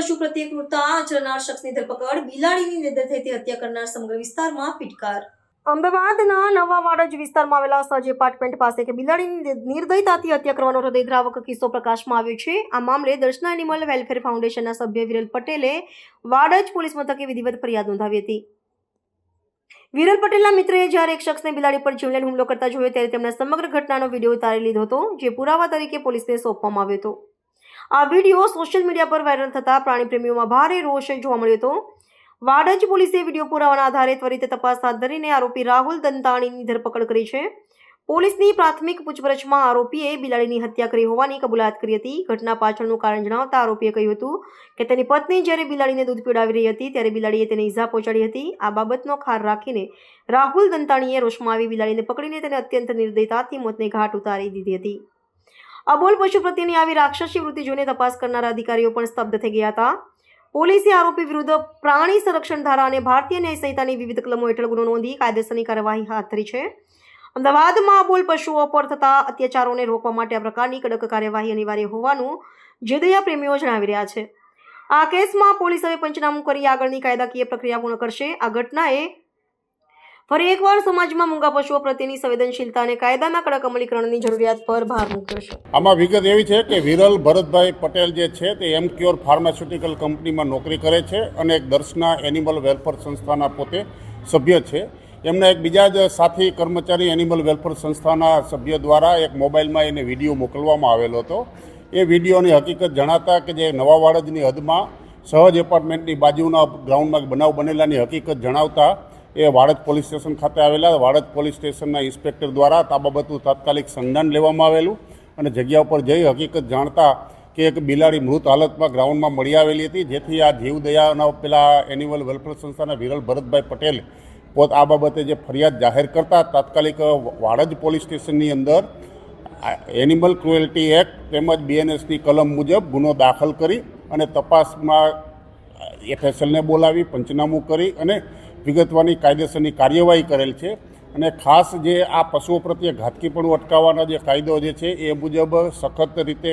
પશુ પ્રત્યે ક્રૂરતા આચરનાર શખ્સની ધરપકડ, બિલાડીની નિર્દયતાથી હત્યા કરનાર સમગ્ર વિસ્તારમાં ફિટકાર। અમદાવાદના નવા વાડજ વિસ્તારમાં આવેલા સજ એપાર્ટમેન્ટ પાસે એક બિલાડીની નિર્દયતાથી હત્યા કરવાનો હૃદયદ્રાવક કિસ્સો પ્રકાશમાં આવ્યો છે। આ મામલે દર્શના એનિમલ વેલફેર ફાઉન્ડેશનના સભ્ય વિરલ પટેલે વાડજ પોલીસ મથકે વિધિવત ફરિયાદ નોંધાવી હતી। વિરલ પટેલના મિત્રએ જ્યારે એક શખ્સને બિલાડી પર જીવલેણ હુમલો કરતા જોયો ત્યારે તેમણે સમગ્ર ઘટનાનો વિડીયો ઉતારી લીધો હતો, જે પુરાવા તરીકે પોલીસને સોંપવામાં આવ્યો હતો। આ વિડીયો સોશિયલ મીડિયા પર વાયરલ થતા પ્રાણી પ્રેમીઓમાં ભારે રોષ જોવા મળ્યો હતો। વાડજ પોલીસે વિડીયો પુરાવાના આધારે ત્વરિત તપાસ હાથ ધરીને આરોપી રાહુલ દંતાણીની ધરપકડ કરી છે। પોલીસની પ્રાથમિક પૂછપરછમાં આરોપીએ બિલાડીની હત્યા કરી હોવાની કબૂલાત કરી હતી। ઘટના પાછળનું કારણ જણાવતા આરોપીએ કહ્યું હતું કે તેની પત્ની જ્યારે બિલાડીને દૂધ પીવડાવી રહી હતી ત્યારે બિલાડીએ તેને ઈજા પહોંચાડી હતી। આ બાબતનો ખાર રાખીને રાહુલ દંતાણીએ રોષમાં આવી બિલાડીને પકડીને તેને અત્યંત નિર્દયતાથી મોતને ઘાટ ઉતારી દીધી હતી। અબોલ પશુ પ્રત્યેની આવી રાક્ષસી વૃત્તિ જોઈને તપાસ કરનારા અધિકારીઓ પણ સ્તબ્ધ થઈ ગયા હતા। પોલીસે આરોપી વિરુદ્ધ પ્રાણી સંરક્ષણ ધારા અને ભારતીય ન્યાય સંહિતાની વિવિધ કલમો હેઠળ ગુનો નોંધી કાયદેસરની કાર્યવાહી હાથ ધરી છે। અમદાવાદમાં અબોલ પશુઓ પર થતા અત્યાચારોને રોકવા માટે આ પ્રકારની કડક કાર્યવાહી અનિવાર્ય હોવાનું જેદયા પ્રેમીઓ જણાવી રહ્યા છે। આ કેસમાં પોલીસ હવે પંચનામું કરી આગળની કાયદાકીય પ્રક્રિયા પૂર્ણ કરશે। આ ઘટનાએ ફરી એકવાર સમાજમાં મૂંગા પશુઓ પ્રત્યેની સંવેદનશીલતા અને કાયદાના કડક અમલીકરણની જરૂરિયાત પર ભાર મૂક્યો છે। આમાં વિગત એવી છે કે વિરલ ભરતભાઈ પટેલ જે છે તે એમક્યોર ફાર્માસ્યુટિકલ કંપનીમાં નોકરી કરે છે અને એક દર્શના એનિમલ વેલફેર સંસ્થાના પોતે સભ્ય છે। એમના એક બીજા જ સાથી કર્મચારી એનિમલ વેલફેર સંસ્થાના સભ્ય દ્વારા એક મોબાઈલમાં એને વિડીયો મોકલવામાં આવેલો હતો। એ વિડીયોની હકીકત જણાતા કે જે નવા વાડજની હદમાં સહજ એપાર્ટમેન્ટની બાજુના ગ્રાઉન્ડમાં બનાવ બનેલાની હકીકત જણાવતા એ વાડજ પોલીસ સ્ટેશન ખાતે આવેલા વાડજ પોલીસ સ્ટેશનના ઇન્સ્પેક્ટર દ્વારા આ બાબતનું તાત્કાલિક સંજ્ઞાન લેવામાં આવેલું અને જગ્યા ઉપર જઈ હકીકત જાણતા કે એક બિલાડી મૃત હાલતમાં ગ્રાઉન્ડમાં મળી આવેલી હતી, જેથી આ જીવદયાના પેલા એનિમલ વેલફેર સંસ્થાના વિરલ ભરતભાઈ પટેલ પોત આ બાબતે જે ફરિયાદ જાહેર કરતા તાત્કાલિક વાડજ પોલીસ સ્ટેશનની અંદર એનિમલ ક્રુએલ્ટી એક્ટ તેમજ બીએનએસની કલમ મુજબ ગુનો દાખલ કરી અને તપાસમાં એફએસએલને બોલાવી પંચનામું કરી અને વિગતવારની કાયદેસરની કાર્યવાહી કરેલ છે। અને ખાસ જે આ પશુઓ પ્રત્યે ઘાતકીપણું અટકાવવાના જે કાયદો જે છે એ મુજબ સખત રીતે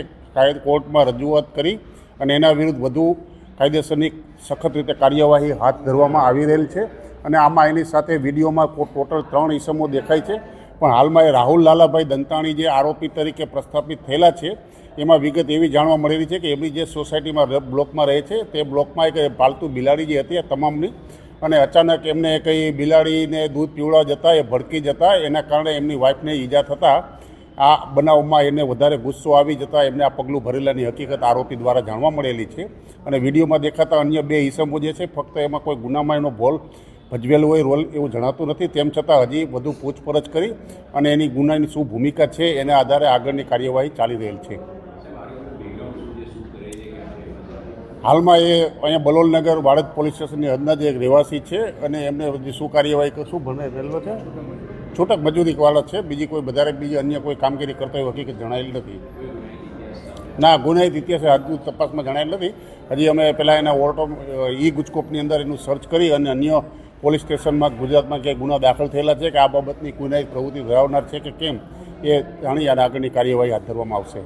કોર્ટમાં રજૂઆત કરી અને એના વિરુદ્ધ વધુ કાયદેસરની સખત રીતે કાર્યવાહી હાથ ધરવામાં આવી રહેલ છે। અને આમાં એની સાથે વિડીયોમાં ટોટલ 3 ઈસમો દેખાય છે, પણ હાલમાં એ રાહુલ લાલાભાઈ દંતાણી જે આરોપી તરીકે પ્રસ્થાપિત થયેલા છે એમાં વિગત એવી જાણવા મળેલી છે કે એમની જે સોસાયટીમાં બ્લોકમાં રહે છે તે બ્લોકમાં એક પાલતુ બિલાડી જે હતી તમામની, અને અચાનક એમને કંઈ બિલાડીને દૂધ પીવડાવવા જતાં એ ભડકી જતાં એના કારણે એમની વાઇફને ઈજા થતાં આ બનાવમાં એને વધારે ગુસ્સો આવી જતાં એમને આ પગલું ભરેલાની હકીકત આરોપી દ્વારા જાણવા મળેલી છે। અને વિડીયોમાં દેખાતા અન્ય 2 ઈસમો જે છે ફક્ત એમાં કોઈ ગુનામાં એનો ભોલ ભજવેલો હોય રોલ એવું જણાતું નથી, તેમ છતાં હજી વધુ પૂછપરછ કરી અને એની ગુનાની શું ભૂમિકા છે એના આધારે આગળની કાર્યવાહી ચાલી રહેલ છે। હાલમાં એ અહીંયા બલોલનગર વાડજ પોલીસ સ્ટેશનની હદના જે એક રહેવાસી છે અને એમને બધી શું કાર્યવાહી કરશું ભણે રહેલો છે, છૂટક મજૂરીવાળા છે, બીજી કોઈ વધારે બીજી અન્ય કોઈ કામગીરી કરતા હોય હકીકત જણાયેલ નથી। ના, ગુનાહિત ઇતિહાસ હજુ તપાસમાં જણાયેલ નથી। હજી અમે પહેલાં એના ઓર્ટો ગુજકોપની અંદર એનું સર્ચ કરી અને અન્ય પોલીસ સ્ટેશનમાં ગુજરાતમાં ક્યાંય ગુના દાખલ થયેલા છે કે આ બાબતની ગુનાહિત પ્રવૃત્તિ ધરાવનાર છે કે કેમ એ જાણી અને આગળની કાર્યવાહી હાથ ધરવામાં આવશે।